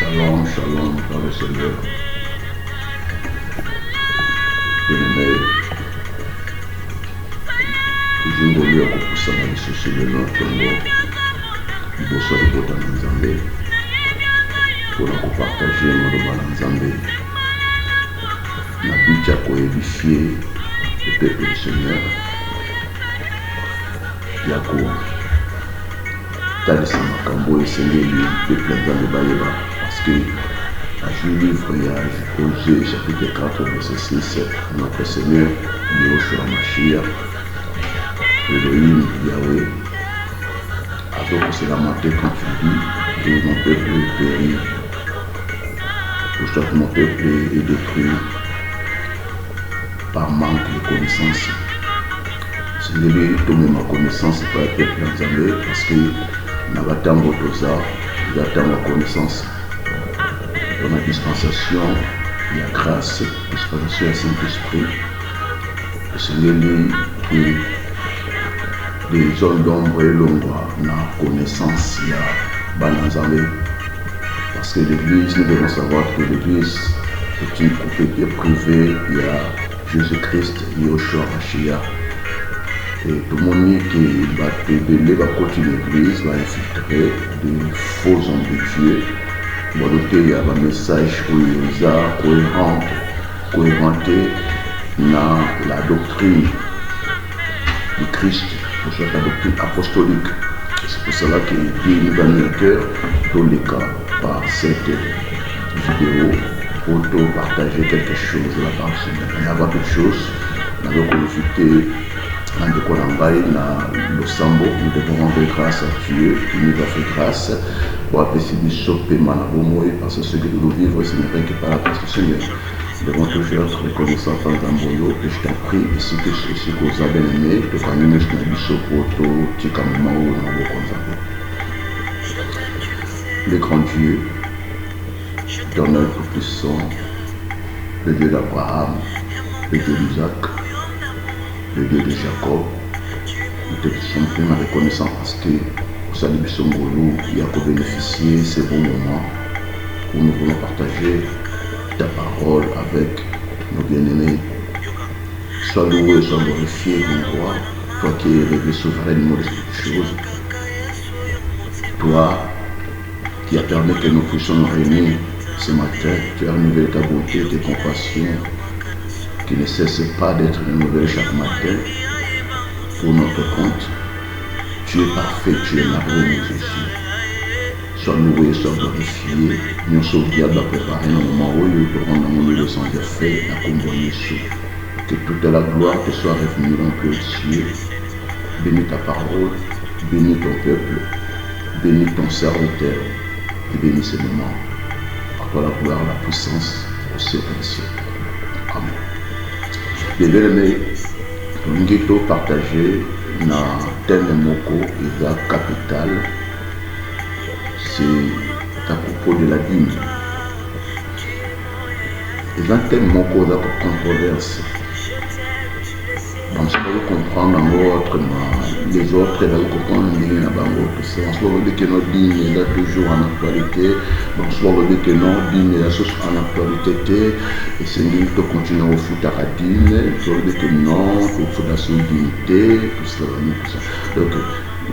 Shalom, shalom dans le Seigneur. Bien-aimé, toujours au lieu de pousser dans les soucis de notre Congo, il faut se reposer dans Nzambé pour partager nos débats dans Nzambé. Nous avons édifié le peuple du Seigneur. Yako talisa makambo esengeli peuple ya Nzambe bayeba parce que à Jules livre il y a Osée chapitre 4 verset 6 notre Seigneur Yahushua Mashiach Elohim Yahweh a donc c'est lamenté quand tu dis que mon peuple périt, que mon peuple est détruit par manque de connaissance. C'est ma connaissance par le peuple Nzambé parce que nous avons la connaissance. Dans la dispensation, il y a grâce, dispensation du Saint-Esprit. C'est que les hommes d'ombre et l'ombre la connaissance, il y a Nzambé. Parce que l'Église, nous devons savoir que l'Église est une propriété privée, il y a Jésus-Christ, Yahushua Mashiach. Et tout le monde qui va continuer l'église va infiltrer des faux hommes de Dieu. Il y a un message qui est cohérent dans la doctrine du Christ, la doctrine apostolique. C'est pour cela que Dieu nous a mis à cœur, dans les cas, par cette vidéo, pour partager quelque chose de la part du Seigneur. Il y a avant toute chose, nous avons profité. Nous devons rendre grâce à Dieu qui nous a fait grâce pour apprécier du sopé manabomoé parce que ce que nous vivons ce n'est pas que par la grâce du Seigneur. Nous devons toujours être reconnaissants dans un boyau et je t'en prie et ce que vous avez aimé de quand même je n'ai pas sopoto tikamuma ou dans vos conzambés. Le grand Dieu, l'éternel tout-puissant, le Dieu d'Abraham, le Dieu d'Isaac, le Dieu de Jacob, nous te sommes vraiment reconnaissants parce que au salut de Songolo, il y a bénéficier de ces bons moments où nous voulons partager ta parole avec nos bien-aimés. Sois loué, sois glorifié, mon roi, toi qui es révélé souverainement de toutes choses, toi qui as permis que nous puissions nous réunir ce matin, tu as renouvelé ta bonté, tes compassions, qui ne cesse pas d'être renouvelé chaque matin pour notre compte. Tu es parfait, tu es merveilleux, Jésus. Sois loué, sois glorifié. Nous sommes bien de préparer un moment où nous pourrons dans mon lieu sans effet, la combo Jésus. Que toute la gloire te soit revenue dans le ciel. Bénis ta parole, bénis ton peuple, bénis ton serviteur et bénis ce moment. À toi la gloire, la puissance au siècle des siècles. Amen. Bien-aimé, nous avons partagé dans le thème moko et la capitale, c'est à propos de la dîme. Et dans le thème moko, il y a une controverse. Donc, si vous comprenez les autres, vous comprenez tout ça. On se voit que notre dîme est là toujours en actualité. Donc, on se voit que notre dîme est là en actualité. Et c'est nous qui continuons au foot à la dîme. On se voit que non, il faut la dignité, tout ça. Donc,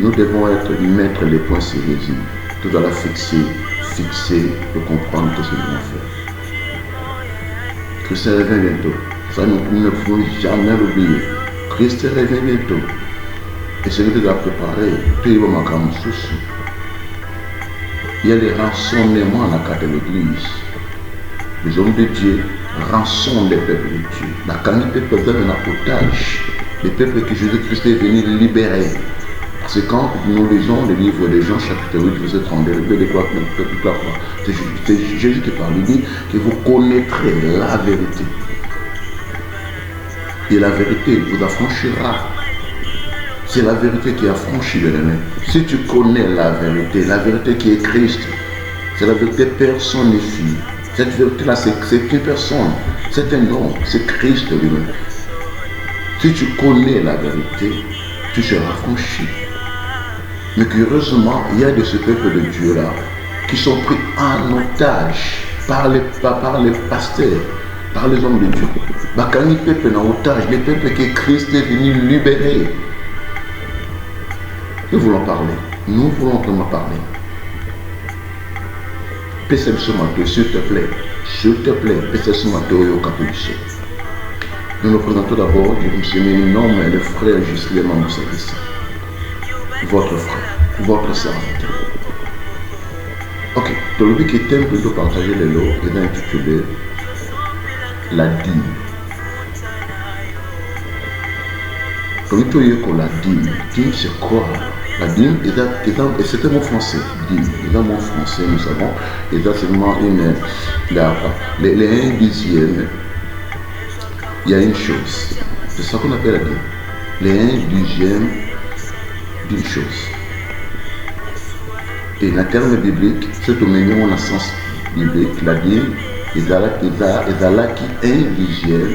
nous devons mettre les points sur les îles. Tout doit la fixer, pour comprendre ce que nous devons faire. Christ revient bientôt. Ça, nous ne pouvons jamais l'oublier. Christ revient bientôt. Et ce que tu dois préparer, tu vas m'accorder souci. Il y a des rassemblements dans la carte de l'Église. Les hommes de Dieu rançonnent les peuples de Dieu. La qualité de peuple est un otage. Les peuples que Jésus-Christ est venu libérer. Parce que quand nous lisons les livres des Jean chapitre 8, vous êtes tremblés, de quoi le peuple croit. C'est Jésus qui parle, il dit que vous connaîtrez la vérité. Et la vérité vous affranchira. C'est la vérité qui affranchit les mains. Si tu connais la vérité qui est Christ, c'est la vérité personnifiée. Cette vérité-là, c'est une personne, c'est un homme, c'est Christ lui-même. Si tu connais la vérité, tu seras affranchi. Mais curieusement, il y a de ce peuple de Dieu-là qui sont pris en otage par les pasteurs, par les hommes de Dieu. Bakani peuple en otage, les peuples que Christ est venu libérer. Nous voulons parler. Nous voulons vraiment parler. Pèse ce matin, s'il te plaît. S'il te plaît, pèse ce matin au capuchin. Nous nous présentons d'abord, je me nomme le frère Juscelin Moussabissi. Votre frère, votre serviteur. Ok, dans le but qui est plutôt partager les lots, il est intitulé la dîme. Quand il y a la dîme, c'est quoi? La dîme, c'est un mot français. Dîme, c'est un mot français, nous savons. Et là, c'est vraiment les 1 dixième. Il y a une chose. C'est ça qu'on appelle la dîme. Les 1 dixième d'une chose. Et dans le terme biblique, c'est au milieu de sens biblique, la dîme, il y a qui 1 dixième,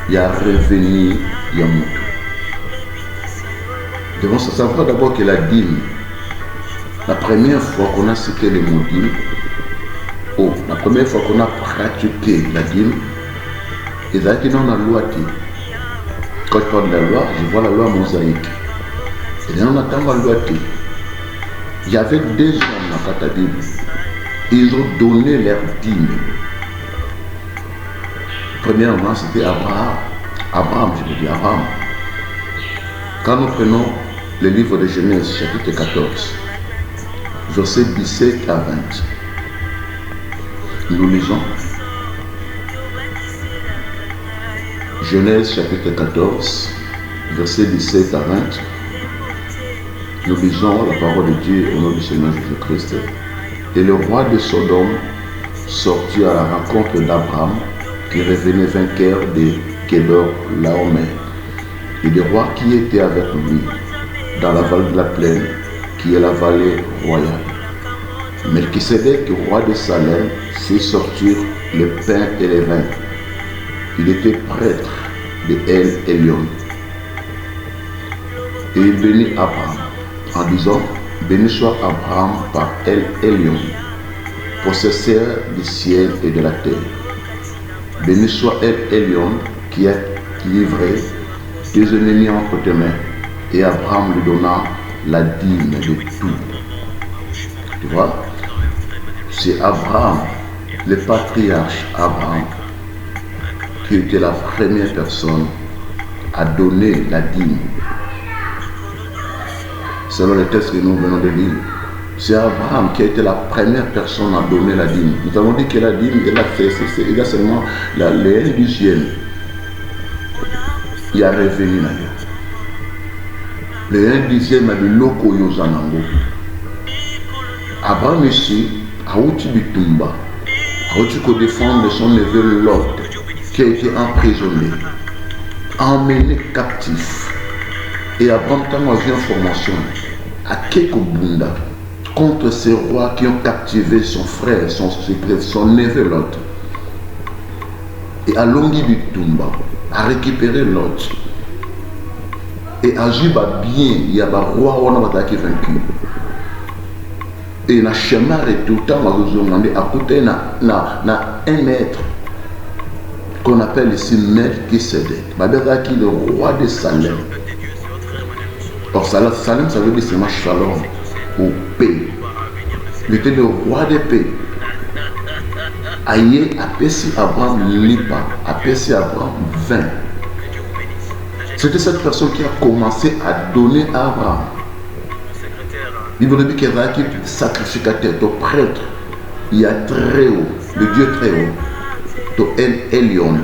il y a revenu, il y a mouton. Nous devons savoir d'abord que la dîme, la première fois qu'on a cité le mot dîme, la première fois qu'on a pratiqué la dîme, il y a qui dans la loi. Quand je parle de la loi, je vois la loi mosaïque. Et là, on attend la loi. Il y avait 2 hommes dans la Bible. Ils ont donné leur dîme. Premièrement, c'était Abraham. Abraham. Quand nous prenons le livre de Genèse, chapitre 14, versets 17 à 20, nous lisons Genèse, chapitre 14, versets 17 à 20. Nous lisons la parole de Dieu au nom du Seigneur Jésus-Christ. Et le roi de Sodome sortit à la rencontre d'Abraham, qui revenait vainqueur de Kedor-Laomer, et des rois qui étaient avec lui dans la vallée de la plaine, qui est la vallée royale. Melchisédek, roi de Salem, fit sortir le pain et les vins. Il était prêtre de El Elyon. Et il bénit Abraham en disant: béni soit Abraham par El Elyon, possesseur du ciel et de la terre. Béni soit El Elyon qui a livré tes ennemis entre tes mains. Et Abraham lui donna la dîme de tout. Tu vois, c'est Abraham, le patriarche Abraham, qui était la première personne à donner la dîme. Selon le texte que nous venons de lire, c'est Abraham qui a été la première personne à donner la dîme. Nous avons dit que la dîme, il a seulement les 1 dixième. Il a revenu là. Le 1 dixième a de loko yozanango. Abraham ici, a outi bitumba, a outi qu'on défendre son neveu Lot, qui a été emprisonné, emmené captif. Et Abraham a eu une formation à Kekobunda contre ces rois qui ont captivé son frère, son neveu Lot. Et à Longi Bitumba, a récupéré Lot. Et à Juba bien, il y a un roi qui est vaincu. Et dans le chemin retour, à côté, il y a un maître qu'on appelle ici Melchisédek. Qui est le roi de Salem. Or, Salem, ça veut dire c'est Shalom ou paix. Il était le roi de paix. Aïe, appesi Abraham lipa, appesi Abraham 20. C'était cette personne qui a commencé à donner à Abraham. Il veut dire qu'il y a un sacrificateur, ton prêtre, il y a très haut, le Dieu très haut, ton El Elyon.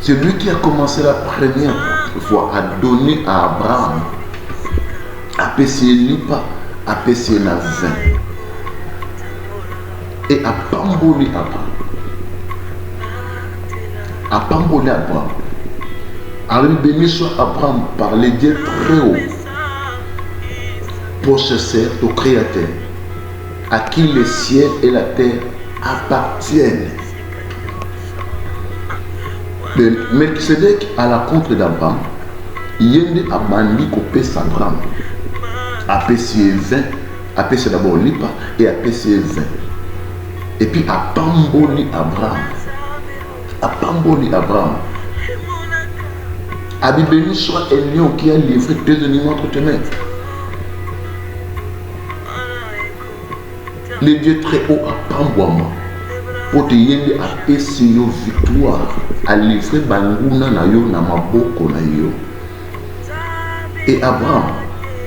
C'est lui qui a commencé la première fois à donner à Abraham, à Pessie Lipa, à Pessie na 20. Et à Pamboli Abraham. À Pamboli Abraham. Alors béni soit Abraham par les dieux très haut, possesseur au Créateur, à qui le ciel et la terre appartiennent. Melchisédek à la contre d'Abraham, il y a un bandi qui pèse Abraham, à Pessie 20, apesi d'abord lipa et apesi 20. Et puis apamboli Abraham. Apamboli Abraham. Abi béni soit un lion qui a livré 2 animaux entre tes mains. Le Dieu très haut apambwama. Pour te yende apesi yo victoire. A livré banguna na yo na maboko na yo. Et Abraham,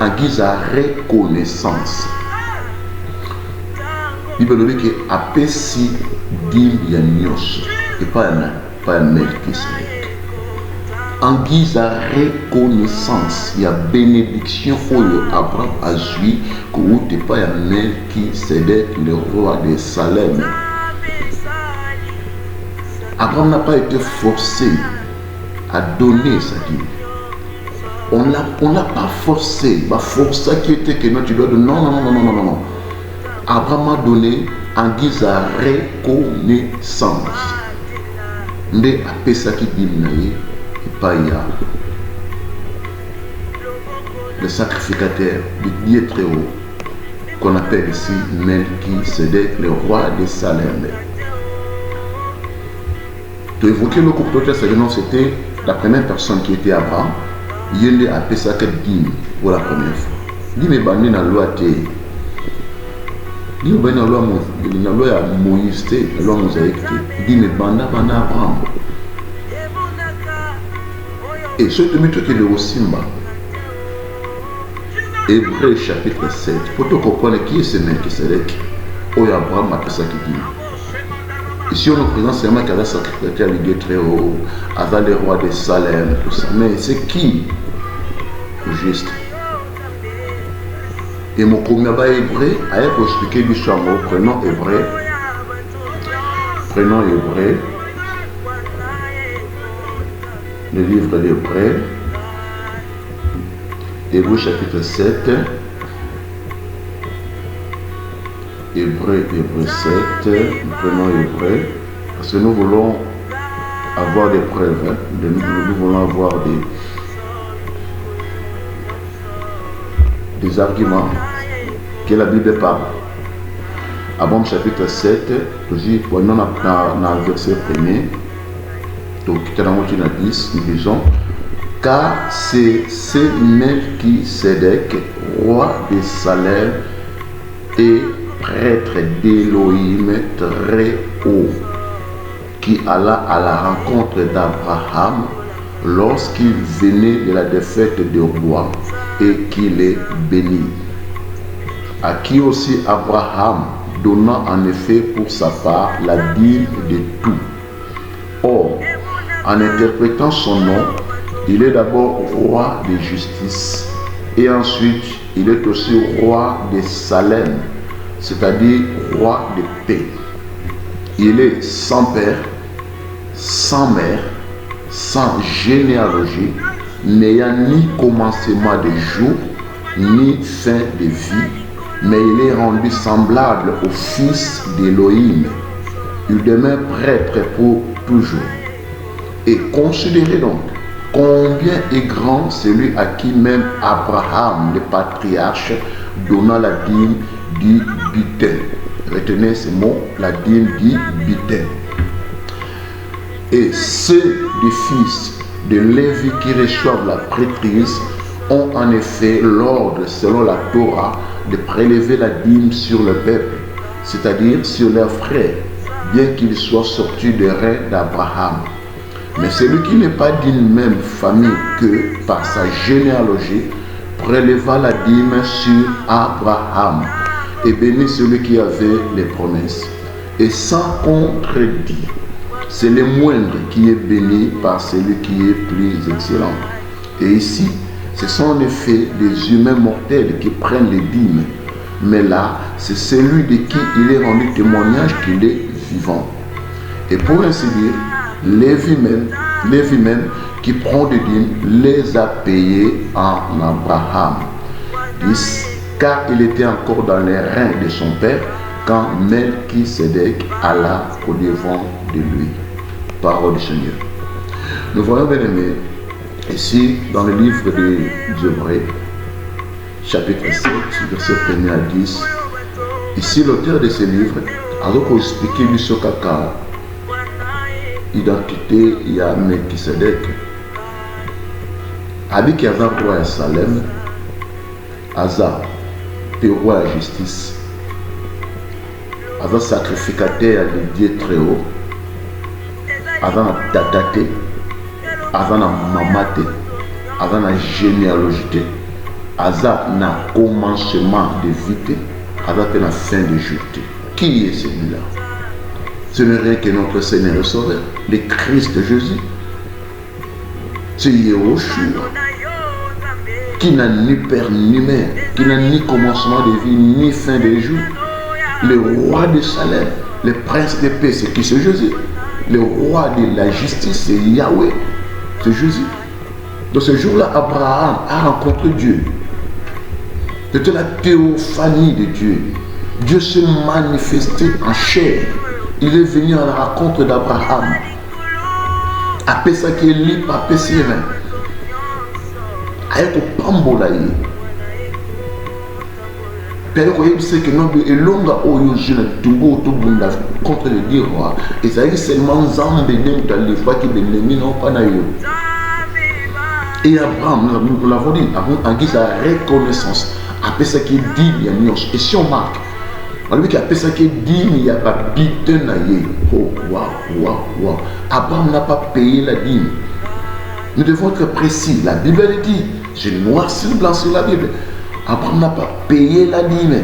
en guise à reconnaissance, il veut dire que apesi dim ya nyos et pas un Melchisedec. En guise à reconnaissance, il y a bénédiction pour Abraham a joué que vous n'êtes pas un Melchisedec, le roi de Salem. Abraham n'a pas été forcé à donner sa dîme. On l'a pas forcé. Bah force qui était que non, tu dois donner. Non. Abraham a donné en guise à reconnaissance. Ndé a ça qui dit et pas le sacrificateur du Dieu très haut qu'on appelle ici Melchisedec, le roi de Salem. Tu évoquais le couple de c'était la première personne qui était Abraham. Il a appelé ça que dîme pour la première fois. Dîme est banni dans la loi Théé. Dîme est banni dans la loi Moïse, la loi Mosaïque. Dîme est banni dans Abraham. Et ce que tu as le Simba, Hébreu chapitre 7, pour te comprendre qui est ce Melchisedec, où Abraham a appelé ça qui dîme. Ici, on nous présente seulement qu'elle a sacrifié le Dieu très haut, avec le roi de Salem, tout ça. Mais c'est qui juste? Et mon premier hébreu, ailleurs pour expliquer l'histoire, prenons hébreu. Le livre d'Hébreu, Hébreu chapitre 7. Hébreu 7, nous prenons Hébreu, parce que nous voulons avoir des preuves, nous voulons avoir des arguments que la Bible parle. Avant le chapitre 7, nous prenons dans le verset 1er, donc dans le 10, nous disons, car c'est Melchisedec, roi de Salem et prêtre d'Élohim très haut, qui alla à la rencontre d'Abraham lorsqu'il venait de la défaite du roi et qui les bénit, à qui aussi Abraham donna en effet pour sa part la dîme de tout. Or, en interprétant son nom, il est d'abord roi de justice et ensuite il est aussi roi de Salem, c'est-à-dire roi de paix. Il est sans père, sans mère, sans généalogie, n'ayant ni commencement de jour, ni fin de vie, mais il est rendu semblable au Fils d'Élohim. Il demeure prêtre pour toujours. Et considérez donc combien est grand celui à qui même Abraham, le patriarche, donna la dîme du butin. Retenez ce mot, la dîme du butin. Et ceux des fils de Lévi qui reçoivent la prêtrise ont en effet l'ordre, selon la Torah, de prélever la dîme sur le peuple, c'est-à-dire sur leurs frères, bien qu'ils soient sortis des reins d'Abraham. Mais celui qui n'est pas d'une même famille que par sa généalogie préleva la dîme sur Abraham et bénit celui qui avait les promesses. Et sans contredit, c'est le moindre qui est béni par celui qui est plus excellent. Et ici, ce sont en effet des humains mortels qui prennent les dîmes. Mais là, c'est celui de qui il est rendu témoignage qu'il est vivant. Et pour ainsi dire, Lévi même qui prend des dîmes, les a payés en Abraham. 10. Car il était encore dans les reins de son père quand Melchisedec alla au-devant de lui. Parole du Seigneur. Nous voyons, bien aimés, ici dans le livre des Hébreux, chapitre 7, verset 1er à 10. Ici, l'auteur de ce livre a expliqué l'histoire kaka identité il y a Melchisedec. Avec qui avait roi à Salem, Aza, le roi à justice, Aza sacrificateur de Dieu très haut, Aza na tatate, Aza na mamate, Aza na généalogie, Aza na commencement de vie, Aza na fin de jour. Qui est celui-là? Ce n'est rien que notre Seigneur et Sauveur, le Christ Jésus. C'est Yehoshua, qui n'a ni père ni mère, qui n'a ni commencement de vie, ni fin de jour. Le roi de Salem, le prince de paix, c'est qui? C'est Jésus. Le roi de la justice, c'est Yahweh, c'est Jésus. Dans ce jour-là, Abraham a rencontré Dieu. C'était la théophanie de Dieu. Dieu s'est manifesté en chair. Il est venu à la rencontre d'Abraham. Après ça, qui est libre, après ça, avec le pambolaï. Père, vous savez que nous avons longa oyo jeune tungo to bunda contre le dire roi. Et ça est seulement zambe ne dans les fois qui l'ennemi non pas na yo. Et Abraham, nous l'avons dit, en guise de reconnaissance. Après ça qui dit il y a nuance. Et si on marque, on dit qu'après ça qui dit il y a pas bité na ye. Oh waouh. Abraham n'a pas payé la dîme. Nous devons être précis. La Bible dit, j'ai noir sur blanc sur la Bible. Abraham n'a pas payé la dîme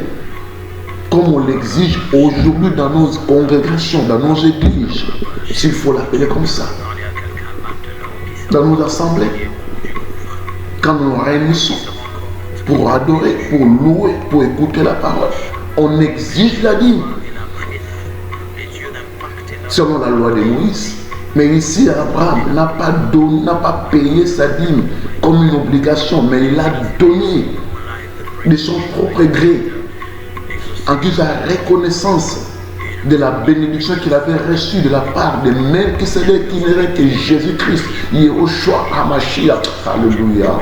comme on l'exige aujourd'hui dans nos congrégations, dans nos églises, s'il faut l'appeler comme ça, dans nos assemblées, quand nous nous réunissons pour adorer, pour louer, pour écouter la parole, on exige la dîme selon la loi de Moïse. Mais ici, Abraham n'a pas payé sa dîme comme une obligation, mais il a donné de son propre gré, en guise de reconnaissance de la bénédiction qu'il avait reçue de la part de Melchisedec, qui n'est que Jésus-Christ, Yehoshua HaMashiach. Alléluia.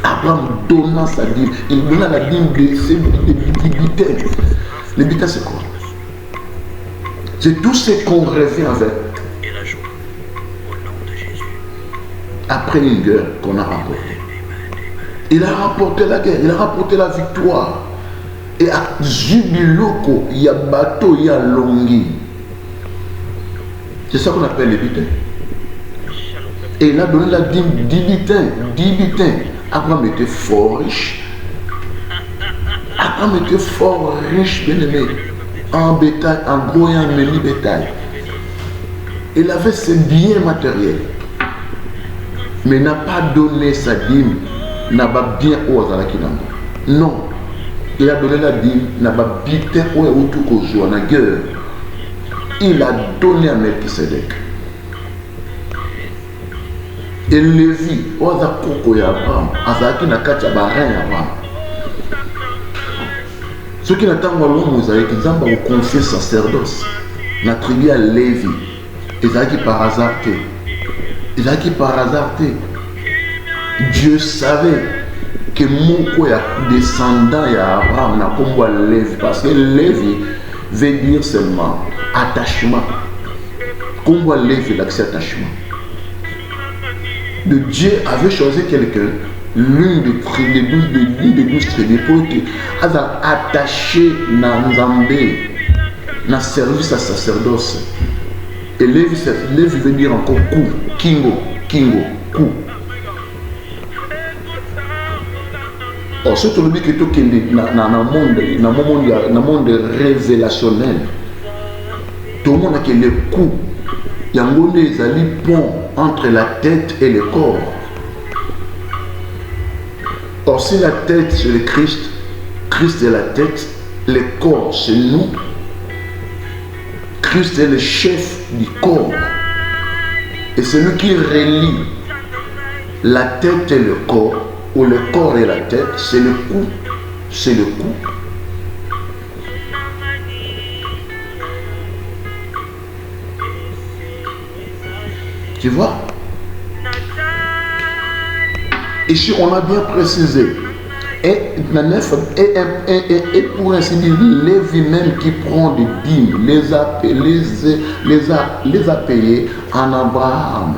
Abraham donna sa dîme, il donna la dîme de ses bitains. Les bitains, c'est quoi? C'est tout ce qu'on revient avec. Après une guerre qu'on a remportée. Il a remporté la guerre, il a remporté la victoire. Et à Jubiloko, il y a bateau, il y a Longi. C'est ça qu'on appelle les butins. Et il a donné la dîme 10 butins. 10 butins. Abraham était fort riche. Abraham était fort riche, bien aimé. En bétail, en gros et en menu bétail. Il avait ses biens matériels. Mais n'a pas donné sa dîme. N'a pas bien au non, il a donné la dîme, n'a pas bien au tout qu'au la guerre. Il a donné à Melchisedec. Et Lévi, au Zakoko et Abraham, à Zaki n'a qu'à Tabarin Abraham. Ceux qui n'attendent pas l'homme, vous avez qu'ils ont confié sacerdoce. N'a tribu à Lévi. Et Zaki par hasard. Zaki par hasard. Dieu savait que mon descendant et Abraham n'a pas Lévi, parce que Lévi veut dire seulement attachement. Comment Lévi l'accès attachement. De Dieu avait choisi quelqu'un, l'une des 12 tribus, pour être attaché dans Nzambé, dans service à sacerdoce. Et Lévi veut dire encore coup, kingo, coup. Or, ce que qui est dans le monde révélationnel, tout le monde a le coup. Il y a un pont entre la tête et le corps. Or, si la tête c'est le Christ, Christ est la tête, le corps c'est nous. Christ est le chef du corps. Et c'est lui qui relie la tête et le corps. Où le corps et la tête, c'est le cou. C'est le cou. Tu vois? Ici, on a bien précisé Et pour ainsi dire, Lévi même qui prend des dîmes, les a payés en Abraham.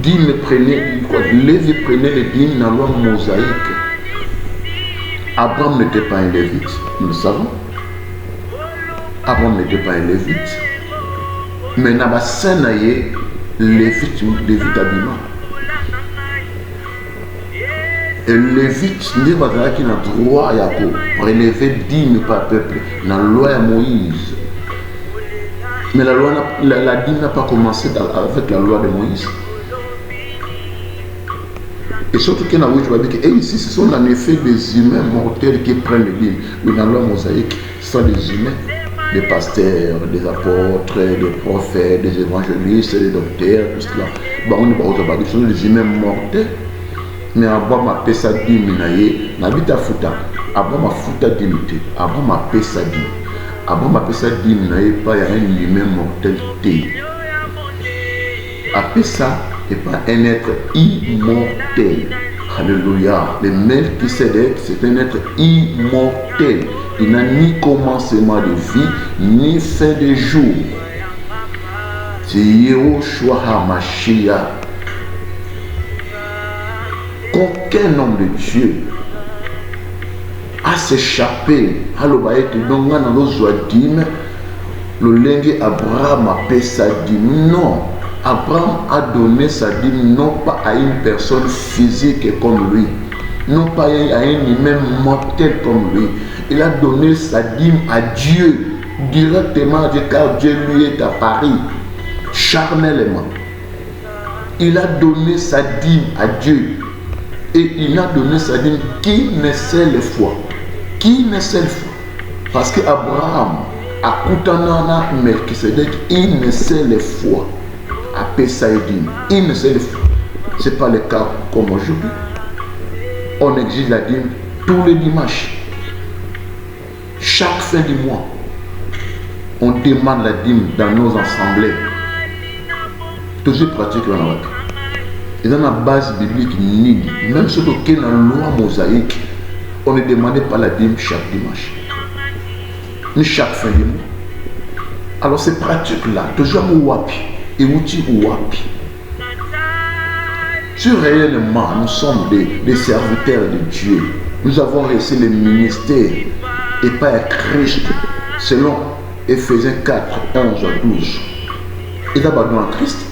Lévi prenait les dîmes dans la loi mosaïque. Abraham n'était pas un lévite, nous le savons. Abraham n'était pas un lévite. Mais dans la scène, lévite habillement. Et lévite, il y a droit à prélever dîmes par peuple dans la loi de Moïse. Mais la dîme n'a pas commencé avec la loi de Moïse. Et surtout qu'il y a ici, ce sont en effet des humains mortels qui prennent les dîmes. Mais dans la loi mosaïque, ce sont des humains, des pasteurs, des apôtres, des prophètes, des évangélistes, des docteurs, tout cela. Ce sont des humains mortels. Mais Abraham a payé sa dîme, n'habite à Fouta. Abraham a Fouta dîme. Abraham a payé sa dîme. Abraham a payé sa dîme, pas un humain mortel. A payé ça, et pas un être immortel. Alléluia. Le Melchisédek, c'est un être immortel. Il n'a ni commencement de vie, ni fin de jour. C'est Yehoshua HaMashiach. Qu'aucun homme de Dieu a s'échappé à l'obaïte donc dans l'ozoadime le lingue Abraham a payé sa dîme. Non, Abraham a donné sa dîme non pas à une personne physique comme lui, non pas à un humain mortel comme lui. Il a donné sa dîme à Dieu directement, car Dieu lui est apparu charnellement. Il a donné sa dîme à Dieu. Et il a donné sa dîme qui ne sait le foi. Qui ne sait le foi. Parce que Abraham, à Koutanana Melchisédek, il ne sait le foi. À Pessaïdine, il ne sait le foi. Ce n'est pas le cas comme aujourd'hui. On exige la dîme tous les dimanches. Chaque fin du mois, on demande la dîme dans nos assemblées. Toujours pratique la loi. Et dans la base biblique, même ce qui est dans la loi mosaïque, on ne demandait pas la dîme chaque dimanche, ni chaque fin du mois. Alors ces pratiques-là, toujours ouapi, et outi ouapi. Si réellement nous sommes des serviteurs de Dieu, nous avons reçu le ministère et pas à Christ, selon Éphésiens 4, 11 à 12. Et d'abord dans Christ.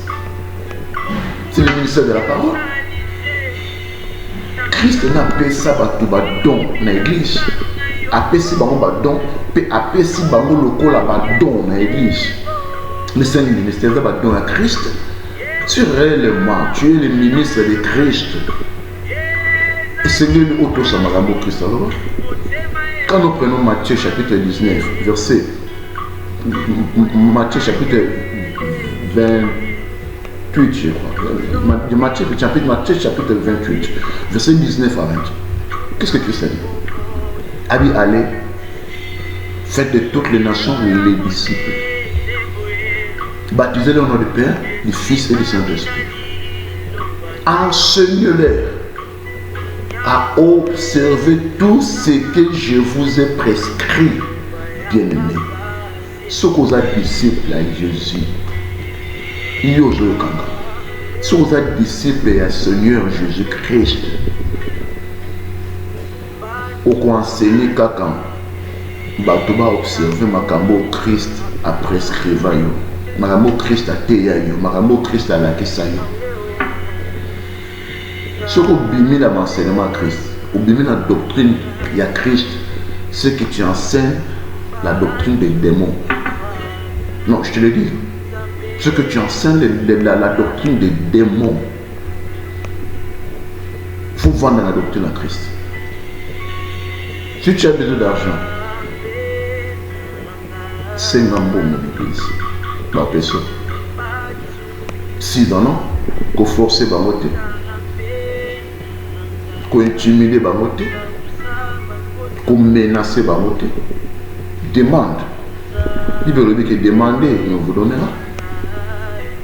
C'est le ministère de la parole. Christ n'a pas ça pour don dans l'église. Après si bango don, après si bango loco la don dans l'église. Mais c'est le ministère de la don à Christ. Tu réellement, tu es le ministre de Christ. Et c'est lui le auto samaramo Christ. Alors, quand nous prenons Matthieu chapitre 19, verset Matthieu chapitre 28, je crois. Matthieu chapitre 28, verset 19 à 20. Qu'est-ce que Christ a dit? A dit allez, faites de toutes les nations les disciples. Baptisez-les au nom du Père, du Fils et du Saint-Esprit. Enseignez-leur à observer tout ce que je vous ai prescrit, bien-aimés. Ce que vous êtes disciples à Jésus. Ce que vous êtes disciples à Seigneur Jésus-Christ. Au conseiller quand vous observer Makambo Christ a prescrit. Makambo Christ a théâtre. Makambo Christ a la question. Ce que vous bimez dans l'enseignement Christ, vous bimez dans la doctrine, il y a Christ, c'est que tu enseignes la doctrine des démons. Non, je te le dis. Ce que tu enseignes la doctrine des démons. Il faut vendre la doctrine à Christ. Si tu as besoin d'argent, c'est un bon église. La personne. Si dans non, qu'on force par moté. Qu'on intimide par moté. Qu'on menace par moté. Demande. Il veut dire que demander, on vous donnera.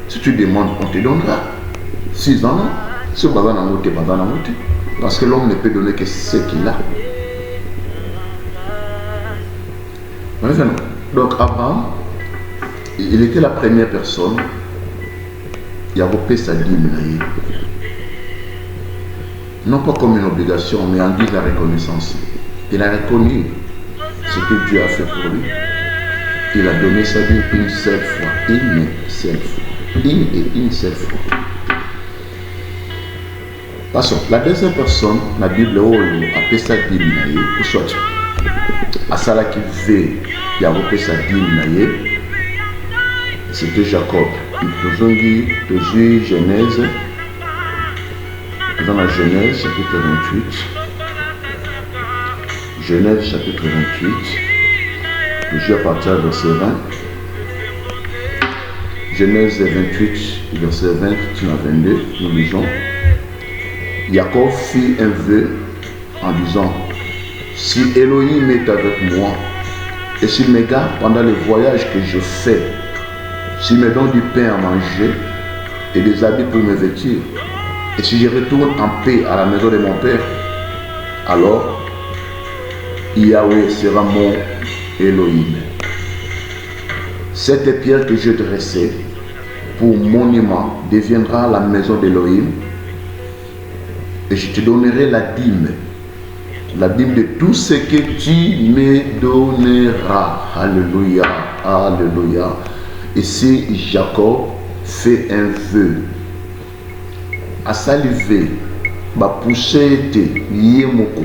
Si tu demandes, on te donnera. Si dans non, si on va dans moté, on va dans moté. Parce que l'homme ne peut donner que ce qu'il a. Donc Abraham, il était la première personne. Il a repris sa dîme. Non pas comme une obligation, mais en guise de reconnaissance. Il a reconnu ce que Dieu a fait pour lui. Il a donné sa vie une seule fois. Une seule fois. Une seule fois. Passons. La deuxième personne, la Bible a appelé sa dîme. Ou soit, à cela qui veut, il a repris sa dîme. C'était Jacob. Nous avons dit, Genèse. Dans la Genèse, chapitre 28. Genèse, chapitre 28. Je vais partir du verset 20. Genèse 28, verset 20, à 22, nous lisons. Jacob fit un vœu en disant, si Elohim est avec moi, et s'il me garde pendant le voyage que je fais, s'il me donne du pain à manger et des habits pour me vêtir, et si je retourne en paix à la maison de mon père, alors Yahweh sera mon Elohim. Cette pierre que je dressais pour monument deviendra la maison d'Elohim, et je te donnerai la dîme de tout ce que tu me donneras. Alléluia, alléluia. Ici, Jacob fait un vœu. À saliver, ba pousser te yemoko.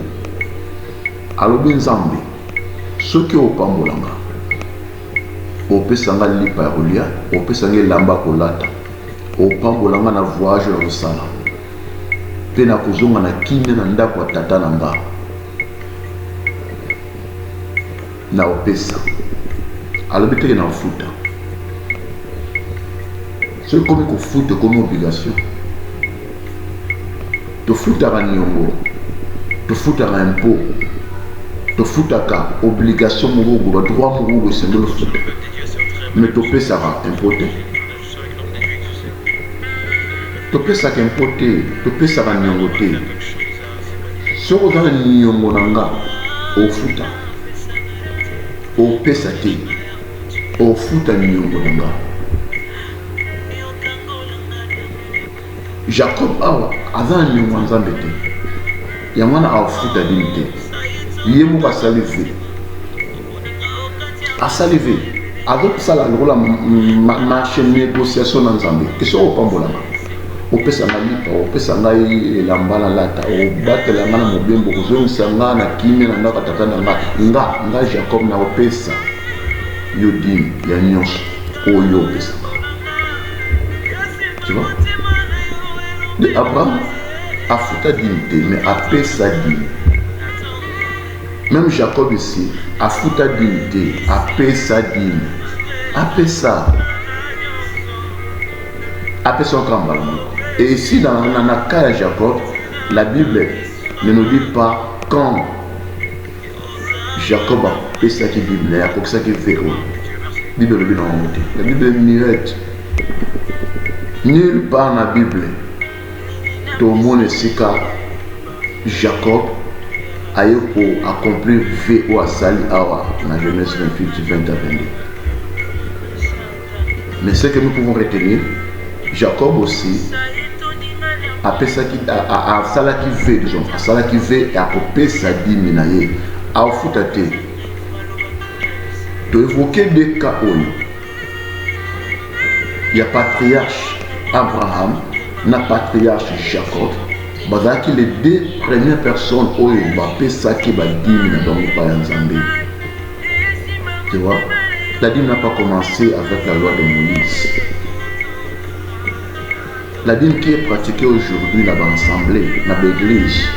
Alobi nzambe, soki opambolanga, opesanga lipa ya kolia, opesanga elamba kolata, opambolanga na voyage ya kosala, mpe na kozonga na kimia na ndako ya tata na nga, na opesa. Alobi teke na ofuta. Soki komi kofuta komi obligation. Tofutaka niongo, tofutaka impôt, tofutaka obligation mogogo, droit mogogo sengelo futa. Mais topesaka impoté. Topesaka impoté, topesaka niongo te. Soko za niongo nanga, ofuta. Opesa te, ofuta niongo nanga. Jacob awa azan ni mwanzambe te yamana afuta dîme te yemu ka salive asalive azop sala lola marché négociation na nzambe eso opambolama opesa malipa opesa ngai elamba na lata obatela ngana mobembo kozongisa nga na kimia na ndako tata na nga Jacob na opesa yo dîme ya nyonso oyo opesa. Tu vois? De Abraham a foutu dignité, mais a payé sa dignité. Même Jacob ici a foutu dignité, a payé sa dignité. A payé ça. A payé son grand ballon. Et ici, dans le cas de Jacob, la Bible ne nous dit pas quand Jacob a payé ça qui est Bible, il y a quelque chose qui fait. La Bible est la Bible est muette. Nulle part dans la Bible. Tout le monde sait que Jacob a eu pour accomplir V ou à Sali Awa dans Genèse 28, 20 à 22. Mais ce que nous pouvons retenir, Jacob aussi a fait ça qui a Sala qui veut, disons, à Sala qui veut et a coupé sa dîme naïe, a offert de évoquer des cas où il y a patriarche Abraham. Na patriarche Jacob, bazaki les deux premières personnes où il va payer ça qui va dîme dans le pays Nzambe. Tu vois, la dîme n'a pas commencé avec la loi de Moïse. La dîme qui est pratiquée aujourd'hui dans l'assemblée, dans l'église,